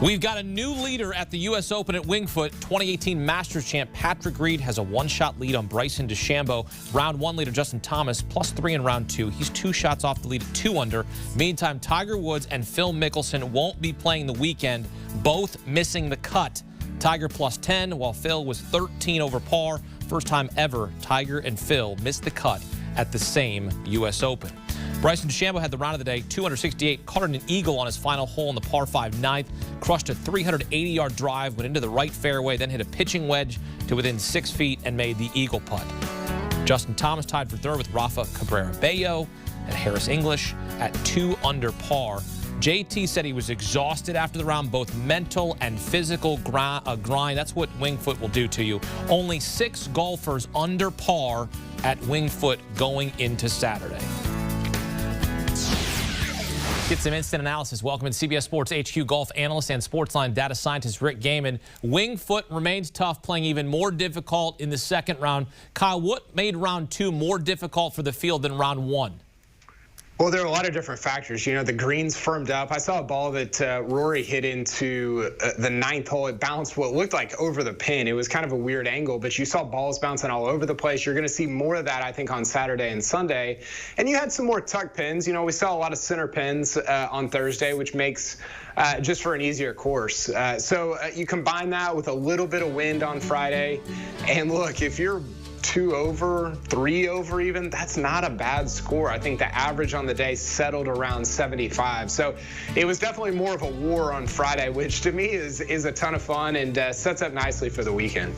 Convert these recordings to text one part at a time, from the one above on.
We've got a new leader at the U.S. Open at Winged Foot. 2018 Masters champ Patrick Reed has a one-shot lead on Bryson DeChambeau. Round 1 leader Justin Thomas +3 in round 2. He's 2 shots off the lead at 2 under. Meantime, Tiger Woods and Phil Mickelson won't be playing the weekend, both missing the cut. Tiger +10, while Phil was 13 over par. First time ever Tiger and Phil missed the cut at the same U.S. Open. Bryson DeChambeau had the round of the day, 268, caught an eagle on his final hole in the par 5 9th, crushed a 380-yard drive, went into the right fairway, then hit a pitching wedge to within 6 feet and made the eagle putt. Justin Thomas tied for third with Rafa Cabrera-Bello and Harris English at 2 under par. JT said he was exhausted after the round, both mental and physical grind. That's what Winged Foot will do to you. Only 6 golfers under par at Winged Foot going into Saturday. Get some instant analysis. Welcome to CBS Sports HQ golf analyst and Sportsline data scientist Rick Gehman. Winged Foot remains tough, playing even more difficult in the second round. Kyle, what made round 2 more difficult for the field than round 1? Well, there are a lot of different factors. You know, the greens firmed up. I saw a ball that Rory hit into the 9th hole. It bounced what looked like over the pin. It was kind of a weird angle, but you saw balls bouncing all over the place. You're going to see more of that, I think, on Saturday and Sunday. And you had some more tuck pins. You know, we saw a lot of center pins on Thursday, which makes just for an easier course. So you combine that with a little bit of wind on Friday. And look, if you're 2 over, 3 over even, that's not a bad score. I think the average on the day settled around 75. So it was definitely more of a war on Friday, which to me is a ton of fun and sets up nicely for the weekend.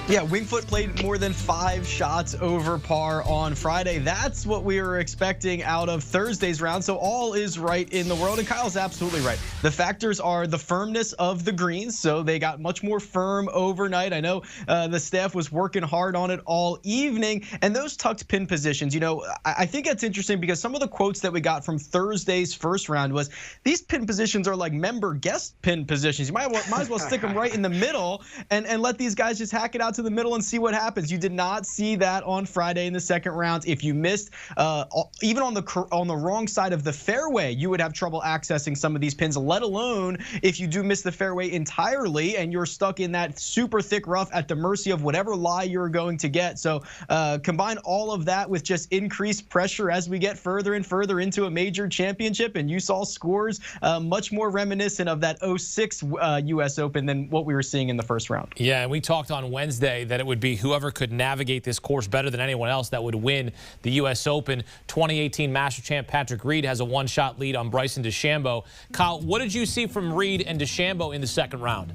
Yeah, Winged Foot played more than 5 shots over par on Friday. That's what we were expecting out of Thursday's round. So all is right in the world. And Kyle's absolutely right. The factors are the firmness of the greens. So they got much more firm overnight. I know the staff was working hard on it all evening. And those tucked pin positions, you know, I think that's interesting because some of the quotes that we got from Thursday's first round was these pin positions are like member guest pin positions. You might as well stick them right in the middle and let these guys just hack it out to the middle and see what happens. You did not see that on Friday in the second round. If you missed even on the wrong side of the fairway, you would have trouble accessing some of these pins, let alone if you do miss the fairway entirely and you're stuck in that super thick rough at the mercy of whatever lie you're going to get. So combine all of that with just increased pressure as we get further and further into a major championship, and you saw scores much more reminiscent of that 06 U.S. Open than what we were seeing in the first round. Yeah, and we talked on Wednesday that it would be whoever could navigate this course better than anyone else that would win the U.S. Open. 2018 Masters champ Patrick Reed has a one-shot lead on Bryson DeChambeau. Kyle, what did you see from Reed and DeChambeau in the second round?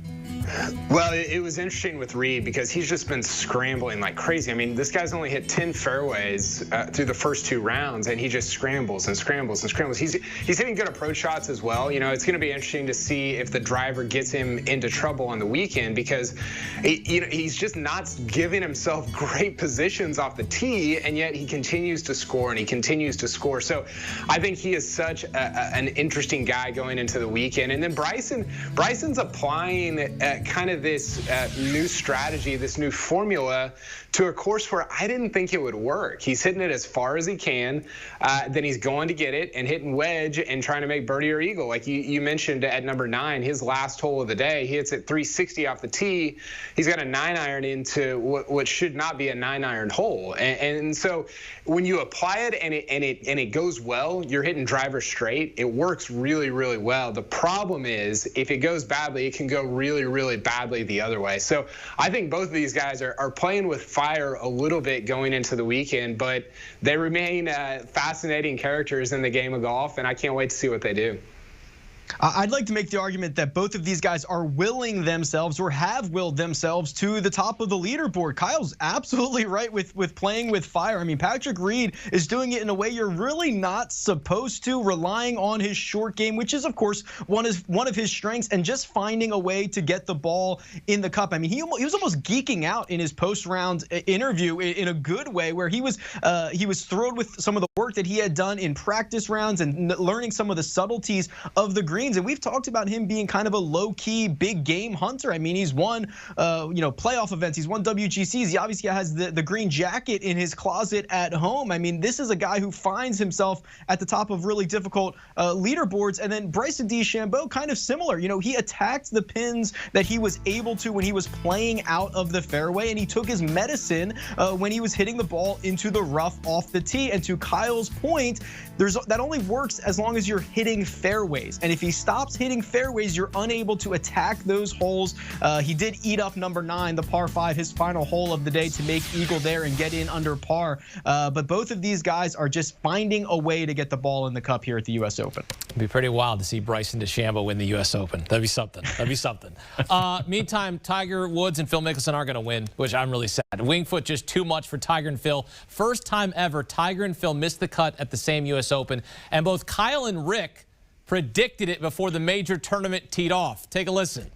Well, it was interesting with Reed because he's just been scrambling like crazy. I mean, this guy's only hit 10 fairways through the first 2 rounds, and he just scrambles and scrambles and scrambles. He's hitting good approach shots as well. You know, it's going to be interesting to see if the driver gets him into trouble on the weekend because he's just not giving himself great positions off the tee, and yet he continues to score and he continues to score. So I think he is such an interesting guy going into the weekend. And then Bryson's applying kind of this new strategy, this new formula to a course where I didn't think it would work. He's hitting it as far as he can, then he's going to get it and hitting wedge and trying to make birdie or eagle. Like you mentioned at number 9, his last hole of the day, he hits it 360 off the tee. He's got a 9-iron into what should not be a 9-iron hole. And so when you apply it and it goes well, you're hitting driver straight. It works really, really well. The problem is if it goes badly, it can go really, really badly the other way. So I think both of these guys are playing with fire a little bit going into the weekend, but they remain fascinating characters in the game of golf, and I can't wait to see what they do. I'd like to make the argument that both of these guys are willing themselves or have willed themselves to the top of the leaderboard. Kyle's absolutely right with playing with fire. I mean, Patrick Reed is doing it in a way you're really not supposed to, relying on his short game, which is, of course, one of his strengths, and just finding a way to get the ball in the cup. I mean, he was almost geeking out in his post-round interview in a good way, where he was thrilled with some of the work that he had done in practice rounds and learning some of the subtleties of the green greens. And we've talked about him being kind of a low-key big game hunter. I mean, he's won, playoff events. He's won WGCs. He obviously has the green jacket in his closet at home. I mean, this is a guy who finds himself at the top of really difficult leaderboards. And then Bryson DeChambeau, kind of similar. You know, he attacked the pins that he was able to when he was playing out of the fairway, and he took his medicine when he was hitting the ball into the rough off the tee. And to Kyle's point, that only works as long as you're hitting fairways. And if he stops hitting fairways, you're unable to attack those holes. He did eat up number 9, the par 5, his final hole of the day, to make eagle there and get in under par. But both of these guys are just finding a way to get the ball in the cup here at the U.S. Open. It'd be pretty wild to see Bryson DeChambeau win the U.S. Open. That'd be something. That'd be something. Meantime, Tiger Woods and Phil Mickelson are going to win, which I'm really sad. Wingfoot just too much for Tiger and Phil. First time ever, Tiger and Phil missed the cut at the same U.S. Open, and both Kyle and Rick predicted it before the major tournament teed off. Take a listen.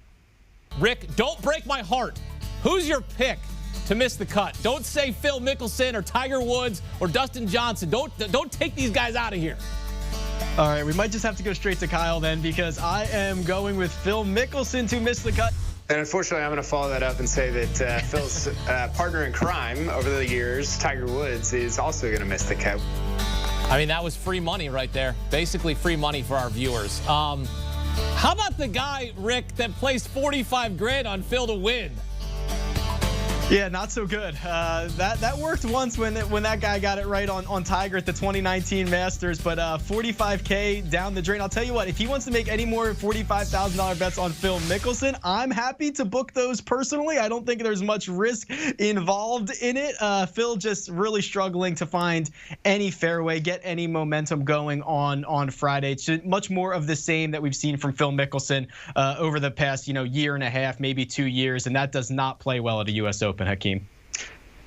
Rick, don't break my heart. Who's your pick to miss the cut? Don't say Phil Mickelson or Tiger Woods or Dustin Johnson. Don't take these guys out of here. All right, we might just have to go straight to Kyle then, because I am going with Phil Mickelson to miss the cut. And unfortunately, I'm going to follow that up and say that Phil's partner in crime over the years, Tiger Woods, is also going to miss the cut. I mean, that was free money right there. Basically free money for our viewers. How about the guy, Rick, that placed 45 grand on Phil to win? Yeah, not so good. That worked once when that guy got it right on Tiger at the 2019 Masters, but 45K down the drain. I'll tell you what, if he wants to make any more $45,000 bets on Phil Mickelson, I'm happy to book those personally. I don't think there's much risk involved in it. Phil just really struggling to find any fairway, get any momentum going on Friday. It's just much more of the same that we've seen from Phil Mickelson over the past year and a half, maybe 2 years, and that does not play well at a U.S. Open. Hakeem.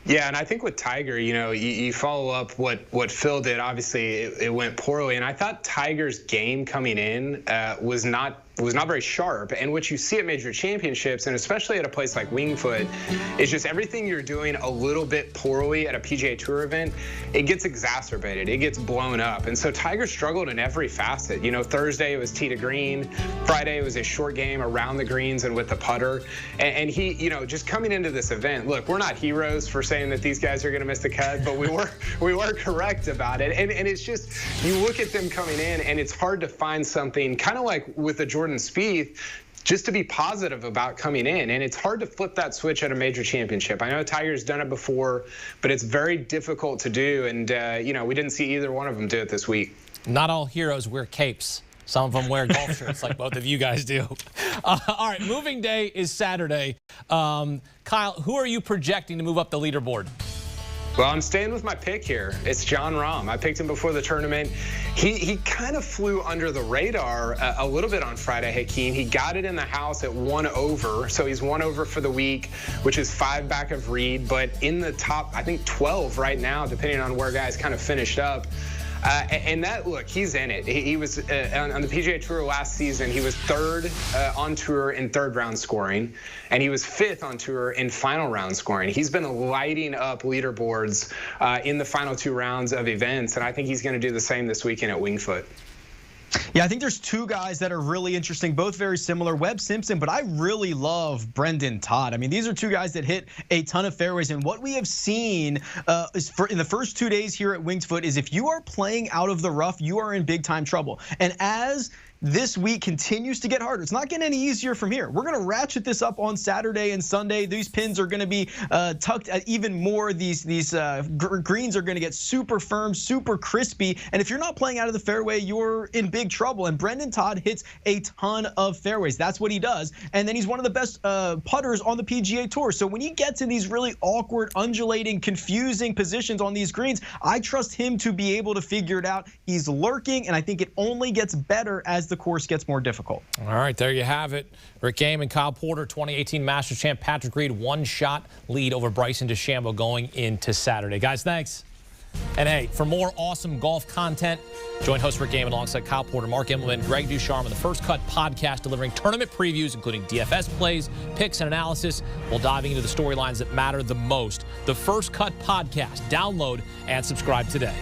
Yeah, and I think with Tiger, you follow up what Phil did. Obviously, it went poorly, and I thought Tiger's game coming in was not very sharp. And what you see at major championships, and especially at a place like Wingfoot, is just everything you're doing a little bit poorly at a PGA Tour event, it gets exacerbated, it gets blown up. And so Tiger struggled in every facet. Thursday it was tee to green, Friday it was a short game around the greens and with the putter. And he, just coming into this event, look, we're not heroes for saying that these guys are going to miss the cut, but we were correct about it. And it's just, you look at them coming in, and it's hard to find something kind of like with the Jordan Spieth, just to be positive about coming in. And it's hard to flip that switch at a major championship. I know Tiger's done it before, but it's very difficult to do. And, we didn't see either one of them do it this week. Not all heroes wear capes. Some of them wear golf shirts like both of you guys do. All right, moving day is Saturday. Kyle, who are you projecting to move up the leaderboard? Well, I'm staying with my pick here. It's Jon Rahm. I picked him before the tournament. He kind of flew under the radar a little bit on Friday, Hakeem. He got it in the house at 1 over, so he's 1 over for the week, which is 5 back of Reed, but in the top, I think 12 right now, depending on where guys kind of finished up. And that, look, he's in it. He was on the PGA Tour last season. He was 3rd on tour in 3rd round scoring, and he was 5th on tour in final round scoring. He's been lighting up leaderboards in the final 2 rounds of events, and I think he's going to do the same this weekend at Wingfoot. Yeah, I think there's 2 guys that are really interesting, both very similar. Webb Simpson, but I really love Brendan Todd. I mean, these are 2 guys that hit a ton of fairways, and what we have seen in the first 2 days here at Wingfoot is if you are playing out of the rough, you are in big time trouble. And as this week continues to get harder, it's not getting any easier from here. We're going to ratchet this up on Saturday and Sunday. These pins are going to be tucked at even more. These greens are going to get super firm, super crispy. And if you're not playing out of the fairway, you're in big trouble. And Brendan Todd hits a ton of fairways. That's what he does. And then he's one of the best putters on the PGA Tour. So when he gets in these really awkward, undulating, confusing positions on these greens, I trust him to be able to figure it out. He's lurking, and I think it only gets better as the course gets more difficult. All right, there you have it. Rick Game and Kyle Porter, 2018 Masters champ Patrick Reed, 1-shot lead over Bryson DeChambeau going into Saturday. Guys, thanks. And hey, for more awesome golf content, join host Rick Game alongside Kyle Porter, Mark Immelman, Greg Ducharme on the First Cut podcast, delivering tournament previews, including DFS plays, picks, and analysis, while diving into the storylines that matter the most. The First Cut podcast. Download and subscribe today.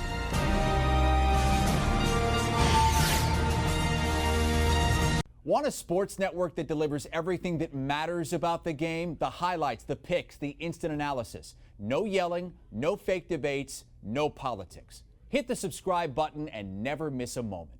Want a sports network that delivers everything that matters about the game? The highlights, the picks, the instant analysis. No yelling, no fake debates, no politics. Hit the subscribe button and never miss a moment.